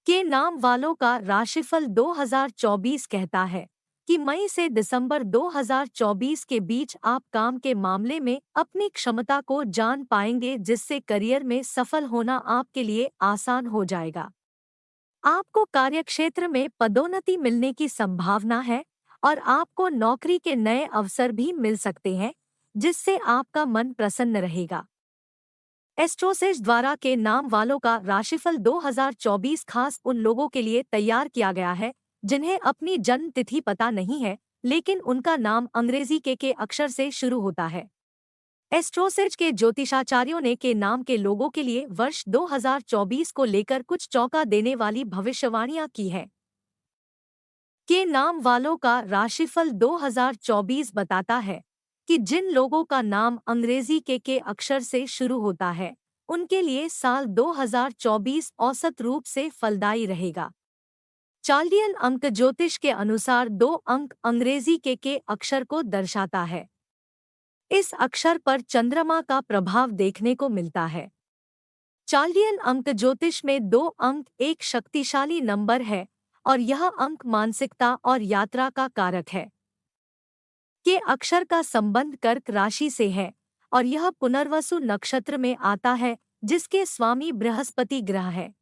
के नाम वालों का राशिफल 2024 कहता है कि मई से दिसंबर 2024 के बीच आप काम के मामले में अपनी क्षमता को जान पाएंगे, जिससे करियर में सफल होना आपके लिए आसान हो जाएगा। आपको कार्यक्षेत्र में पदोन्नति मिलने की संभावना है और आपको नौकरी के नए अवसर भी मिल सकते हैं, जिससे आपका मन प्रसन्न रहेगा। एस्ट्रोसेज द्वारा के नाम वालों का राशिफल 2024 खास उन लोगों के लिए तैयार किया गया है जिन्हें अपनी जन्म तिथि पता नहीं है, लेकिन उनका नाम अंग्रेजी के अक्षर से शुरू होता है। एस्ट्रोसेज के ज्योतिषाचार्यों ने के नाम के लोगों के लिए वर्ष 2024 को लेकर कुछ चौंका देने वाली भविष्यवाणियां की है। के नाम वालों का राशिफल 2024 बताता है कि जिन लोगों का नाम अंग्रेजी के अक्षर से शुरू होता है, उनके लिए साल 2024 औसत रूप से फलदायी रहेगा। चाल्डियन अंक ज्योतिष के अनुसार 2 अंक अंग्रेजी के अक्षर को दर्शाता है। इस अक्षर पर चंद्रमा का प्रभाव देखने को मिलता है। चाल्डियन अंक ज्योतिष में 2 अंक एक शक्तिशाली नंबर है और यह अंक मानसिकता और यात्रा का कारक है। के अक्षर का संबंध कर्क राशि से है और यह पुनर्वसु नक्षत्र में आता है, जिसके स्वामी बृहस्पति ग्रह है।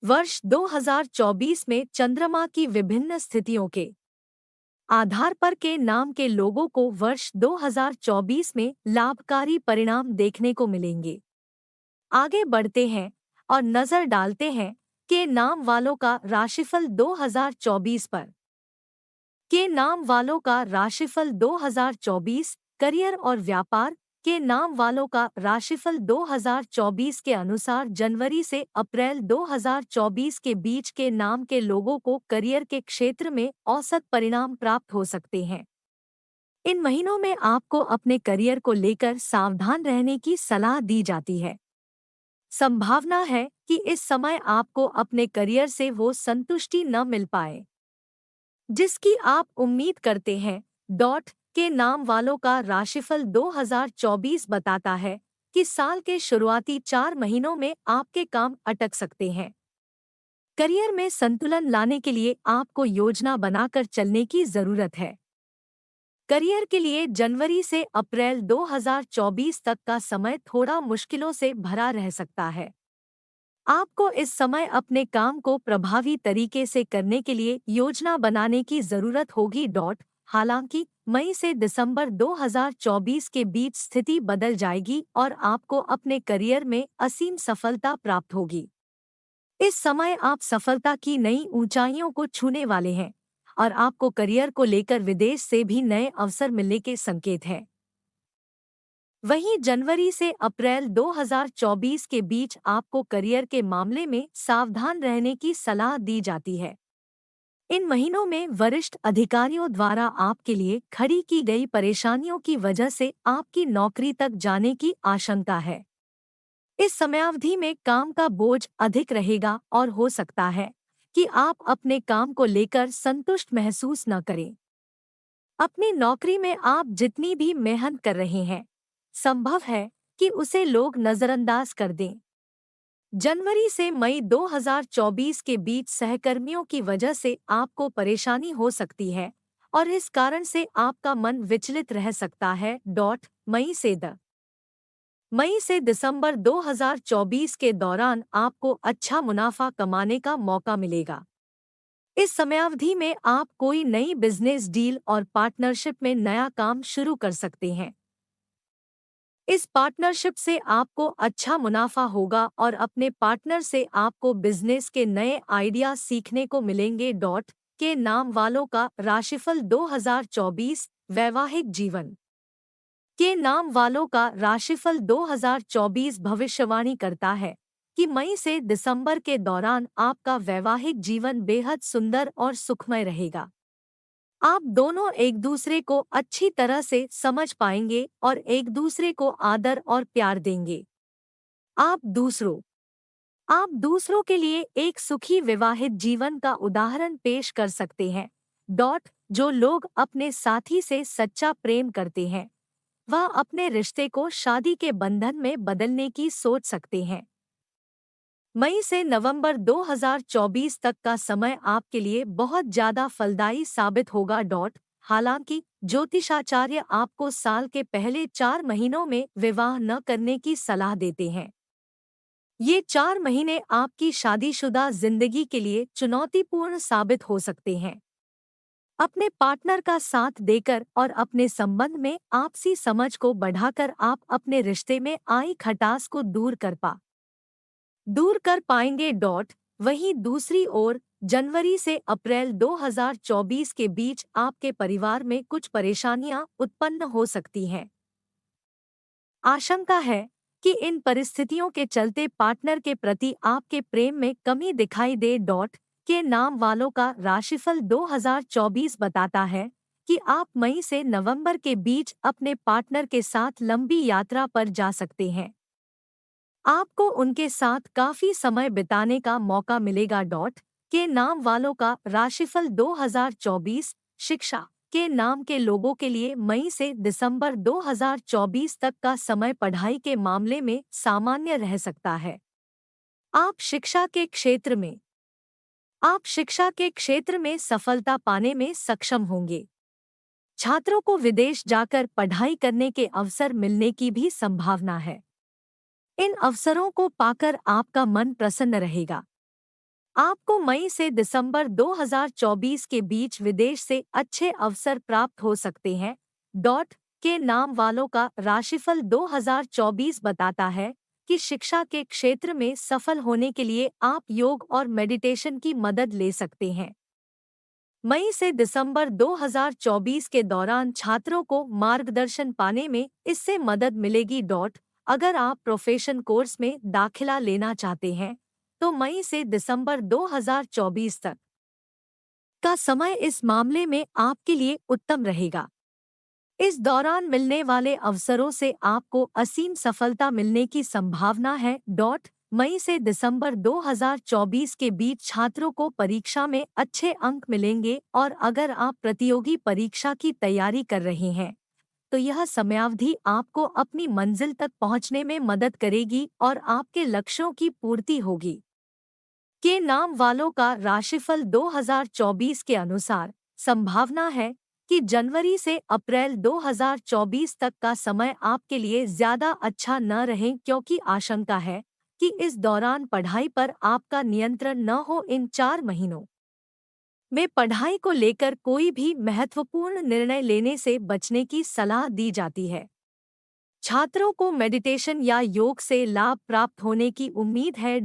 वर्ष 2024 में चंद्रमा की विभिन्न स्थितियों के आधार पर के नाम के लोगों को वर्ष 2024 में लाभकारी परिणाम देखने को मिलेंगे। आगे बढ़ते हैं और नजर डालते हैं के नाम वालों का राशिफल 2024 पर। के नाम वालों का राशिफल 2024 करियर और व्यापार। के नाम वालों का राशिफल 2024 के अनुसार जनवरी से अप्रैल 2024 के बीच के नाम के लोगों को करियर के क्षेत्र में औसत परिणाम प्राप्त हो सकते हैं। इन महीनों में आपको अपने करियर को लेकर सावधान रहने की सलाह दी जाती है। संभावना है कि इस समय आपको अपने करियर से वो संतुष्टि न मिल पाए जिसकी आप उम्मीद करते हैं। के नाम वालों का राशिफल 2024 बताता है कि साल के शुरुआती 4 महीनों में आपके काम अटक सकते हैं। करियर में संतुलन लाने के लिए आपको योजना बनाकर चलने की जरूरत है। करियर के लिए जनवरी से अप्रैल 2024 तक का समय थोड़ा मुश्किलों से भरा रह सकता है। आपको इस समय अपने काम को प्रभावी तरीके से करने के लिए योजना बनाने की जरूरत होगी। हालांकि मई से दिसंबर 2024 के बीच स्थिति बदल जाएगी और आपको अपने करियर में असीम सफलता प्राप्त होगी। इस समय आप सफलता की नई ऊंचाइयों को छूने वाले हैं और आपको करियर को लेकर विदेश से भी नए अवसर मिलने के संकेत हैं। वहीं जनवरी से अप्रैल 2024 के बीच आपको करियर के मामले में सावधान रहने की सलाह दी जाती है। इन महीनों में वरिष्ठ अधिकारियों द्वारा आपके लिए खड़ी की गई परेशानियों की वजह से आपकी नौकरी तक जाने की आशंका है। इस समयावधि में काम का बोझ अधिक रहेगा और हो सकता है कि आप अपने काम को लेकर संतुष्ट महसूस न करें। अपनी नौकरी में आप जितनी भी मेहनत कर रहे हैं, संभव है कि उसे लोग नजरअंदाज कर दें। जनवरी से मई 2024 के बीच सहकर्मियों की वजह से आपको परेशानी हो सकती है और इस कारण से आपका मन विचलित रह सकता है। मई से दिसंबर 2024 के दौरान आपको अच्छा मुनाफा कमाने का मौका मिलेगा। इस समयावधि में आप कोई नई बिजनेस डील और पार्टनरशिप में नया काम शुरू कर सकते हैं। इस पार्टनरशिप से आपको अच्छा मुनाफा होगा और अपने पार्टनर से आपको बिजनेस के नए आइडिया सीखने को मिलेंगे। के नाम वालों का राशिफल 2024 वैवाहिक जीवन। के नाम वालों का राशिफल 2024 भविष्यवाणी करता है कि मई से दिसंबर के दौरान आपका वैवाहिक जीवन बेहद सुंदर और सुखमय रहेगा। आप दोनों एक दूसरे को अच्छी तरह से समझ पाएंगे और एक दूसरे को आदर और प्यार देंगे। आप दूसरों के लिए एक सुखी विवाहित जीवन का उदाहरण पेश कर सकते हैं। जो लोग अपने साथी से सच्चा प्रेम करते हैं, वह अपने रिश्ते को शादी के बंधन में बदलने की सोच सकते हैं। मई से नवंबर 2024 तक का समय आपके लिए बहुत ज्यादा फलदायी साबित होगा। हालांकि ज्योतिषाचार्य आपको साल के पहले 4 महीनों में विवाह न करने की सलाह देते हैं। ये 4 महीने आपकी शादीशुदा जिंदगी के लिए चुनौतीपूर्ण साबित हो सकते हैं। अपने पार्टनर का साथ देकर और अपने संबंध में आपसी समझ को बढ़ाकर आप अपने रिश्ते में आई खटास को दूर कर पाएंगे। वहीं दूसरी ओर जनवरी से अप्रैल 2024 के बीच आपके परिवार में कुछ परेशानियां उत्पन्न हो सकती हैं। आशंका है कि इन परिस्थितियों के चलते पार्टनर के प्रति आपके प्रेम में कमी दिखाई दे। के नाम वालों का राशिफल 2024 बताता है कि आप मई से नवंबर के बीच अपने पार्टनर के साथ लंबी यात्रा पर जा सकते हैं। आपको उनके साथ काफी समय बिताने का मौका मिलेगा। के नाम वालों का राशिफल 2024 शिक्षा के नाम के लोगों के लिए मई से दिसंबर 2024 तक का समय पढ़ाई के मामले में सामान्य रह सकता है। आप शिक्षा के क्षेत्र में सफलता पाने में सक्षम होंगे। छात्रों को विदेश जाकर पढ़ाई करने के अवसर मिलने की भी संभावना है। इन अवसरों को पाकर आपका मन प्रसन्न रहेगा। आपको मई से दिसंबर 2024 के बीच विदेश से अच्छे अवसर प्राप्त हो सकते हैं। के नाम वालों का राशिफल 2024 बताता है कि शिक्षा के क्षेत्र में सफल होने के लिए आप योग और मेडिटेशन की मदद ले सकते हैं। मई से दिसंबर 2024 के दौरान छात्रों को मार्गदर्शन पाने में इससे मदद मिलेगी। अगर आप प्रोफेशन कोर्स में दाखिला लेना चाहते हैं तो मई से दिसंबर 2024 तक का समय इस मामले में आपके लिए उत्तम रहेगा। इस दौरान मिलने वाले अवसरों से आपको असीम सफलता मिलने की संभावना है। मई से दिसंबर 2024 के बीच छात्रों को परीक्षा में अच्छे अंक मिलेंगे और अगर आप प्रतियोगी परीक्षा की तैयारी कर रहे हैं तो यह समयावधि आपको अपनी मंजिल तक पहुंचने में मदद करेगी और आपके लक्ष्यों की पूर्ति होगी। के नाम वालों का राशिफल 2024 के अनुसार संभावना है कि जनवरी से अप्रैल 2024 तक का समय आपके लिए ज्यादा अच्छा न रहे, क्योंकि आशंका है कि इस दौरान पढ़ाई पर आपका नियंत्रण न हो। इन 4 महीनों में पढ़ाई को लेकर कोई भी महत्वपूर्ण निर्णय लेने से बचने की सलाह दी जाती है। छात्रों को मेडिटेशन या योग से लाभ प्राप्त होने की उम्मीद है।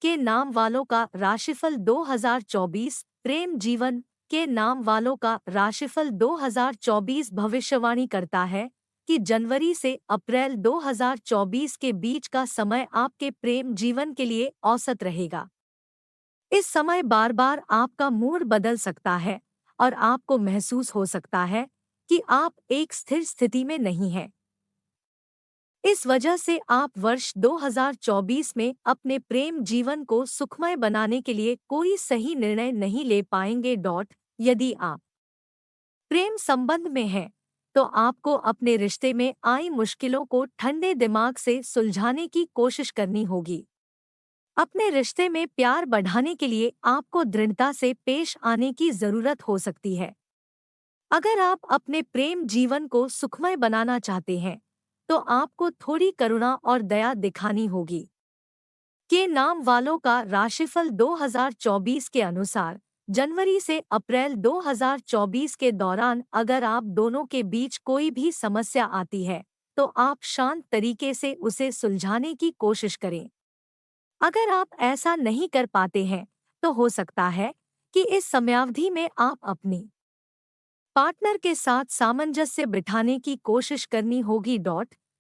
के नाम वालों का राशिफल 2024 प्रेम जीवन के नाम वालों का राशिफल 2024 भविष्यवाणी करता है कि जनवरी से अप्रैल 2024 के बीच का समय आपके प्रेम जीवन के लिए औसत रहेगा। इस समय बार बार आपका मूड बदल सकता है और आपको महसूस हो सकता है कि आप एक स्थिर स्थिति में नहीं हैं। इस वजह से आप वर्ष 2024 में अपने प्रेम जीवन को सुखमय बनाने के लिए कोई सही निर्णय नहीं ले पाएंगे। यदि आप प्रेम संबंध में हैं तो आपको अपने रिश्ते में आई मुश्किलों को ठंडे दिमाग से सुलझाने की कोशिश करनी होगी। अपने रिश्ते में प्यार बढ़ाने के लिए आपको दृढ़ता से पेश आने की जरूरत हो सकती है। अगर आप अपने प्रेम जीवन को सुखमय बनाना चाहते हैं तो आपको थोड़ी करुणा और दया दिखानी होगी। के नाम वालों का राशिफल 2024 के अनुसार जनवरी से अप्रैल 2024 के दौरान अगर आप दोनों के बीच कोई भी समस्या आती है तो आप शांत तरीके से उसे सुलझाने की कोशिश करें। अगर आप ऐसा नहीं कर पाते हैं तो हो सकता है कि इस समयावधि में आप अपनी पार्टनर के साथ सामंजस्य बिठाने की कोशिश करनी होगी।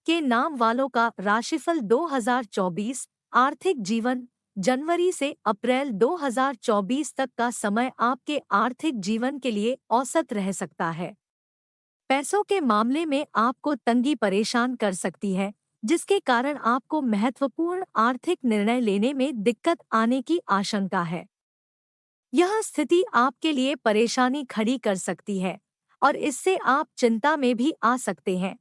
के नाम वालों का राशिफल 2024 आर्थिक जीवन जनवरी से अप्रैल 2024 तक का समय आपके आर्थिक जीवन के लिए औसत रह सकता है। पैसों के मामले में आपको तंगी परेशान कर सकती है, जिसके कारण आपको महत्वपूर्ण आर्थिक निर्णय लेने में दिक्कत आने की आशंका है। यह स्थिति आपके लिए परेशानी खड़ी कर सकती है और इससे आप चिंता में भी आ सकते हैं।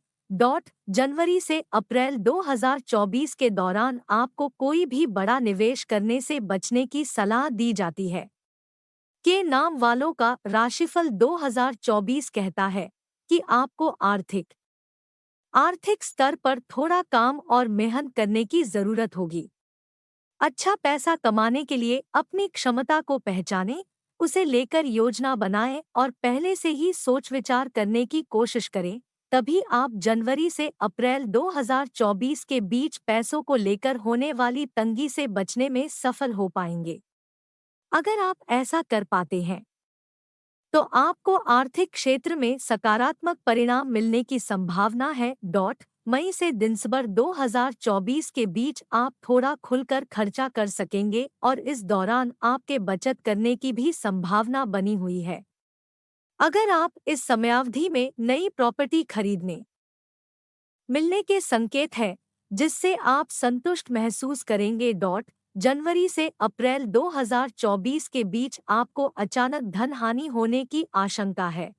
जनवरी से अप्रैल 2024 के दौरान आपको कोई भी बड़ा निवेश करने से बचने की सलाह दी जाती है। के नाम वालों का राशिफल 2024 कहता है कि आपको आर्थिक स्तर पर थोड़ा काम और मेहनत करने की जरूरत होगी। अच्छा पैसा कमाने के लिए अपनी क्षमता को पहचानें, उसे लेकर योजना बनाएं और पहले से ही सोच विचार करने की कोशिश करें। तभी आप जनवरी से अप्रैल 2024 के बीच पैसों को लेकर होने वाली तंगी से बचने में सफल हो पाएंगे। अगर आप ऐसा कर पाते हैं तो आपको आर्थिक क्षेत्र में सकारात्मक परिणाम मिलने की संभावना है। मई से दिसंबर 2024 के बीच आप थोड़ा खुलकर खर्चा कर सकेंगे और इस दौरान आपके बचत करने की भी संभावना बनी हुई है। अगर आप इस समयावधि में नई प्रॉपर्टी खरीदने मिलने के संकेत हैं जिससे आप संतुष्ट महसूस करेंगे। जनवरी से अप्रैल 2024 के बीच आपको अचानक धन हानि होने की आशंका है।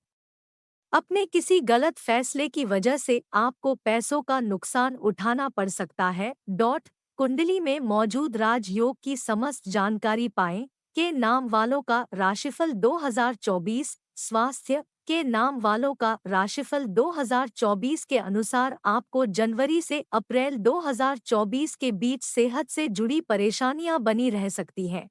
अपने किसी गलत फैसले की वजह से आपको पैसों का नुकसान उठाना पड़ सकता है। कुंडली में मौजूद राजयोग की समस्त जानकारी पाएं। के नाम वालों का राशिफल 2024 स्वास्थ्य के नाम वालों का राशिफल 2024 के अनुसार आपको जनवरी से अप्रैल 2024 के बीच सेहत से जुड़ी परेशानियां बनी रह सकती हैं।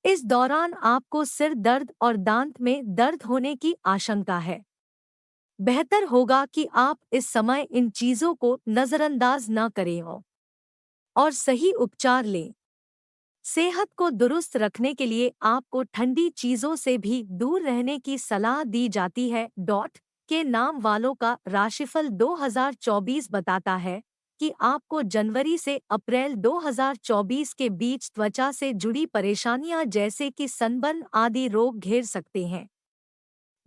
इस दौरान आपको सिर दर्द और दांत में दर्द होने की आशंका है। बेहतर होगा कि आप इस समय इन चीजों को नजरअंदाज न करें और सही उपचार लें। सेहत को दुरुस्त रखने के लिए आपको ठंडी चीजों से भी दूर रहने की सलाह दी जाती है। के नाम वालों का राशिफल 2024 बताता है कि आपको जनवरी से अप्रैल 2024 के बीच त्वचा से जुड़ी परेशानियां जैसे कि सनबर्न आदि रोग घेर सकते हैं।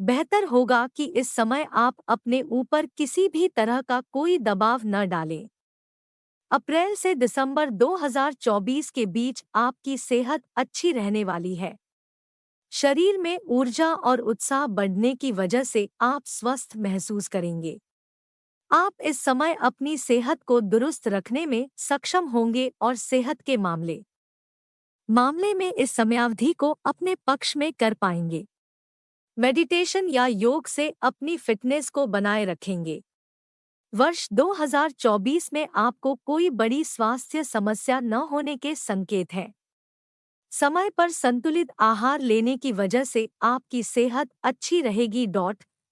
बेहतर होगा कि इस समय आप अपने ऊपर किसी भी तरह का कोई दबाव न डालें। अप्रैल से दिसंबर 2024 के बीच आपकी सेहत अच्छी रहने वाली है। शरीर में ऊर्जा और उत्साह बढ़ने की वजह से आप स्वस्थ महसूस करेंगे। आप इस समय अपनी सेहत को दुरुस्त रखने में सक्षम होंगे और सेहत के मामले में इस समयावधि को अपने पक्ष में कर पाएंगे। मेडिटेशन या योग से अपनी फिटनेस को बनाए रखेंगे। वर्ष 2024 में आपको कोई बड़ी स्वास्थ्य समस्या न होने के संकेत हैं। समय पर संतुलित आहार लेने की वजह से आपकी सेहत अच्छी रहेगी।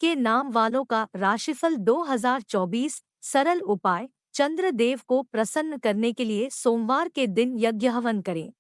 के नाम वालों का राशिफल 2024 सरल उपाय चंद्र देव को प्रसन्न करने के लिए सोमवार के दिन यज्ञ हवन करें।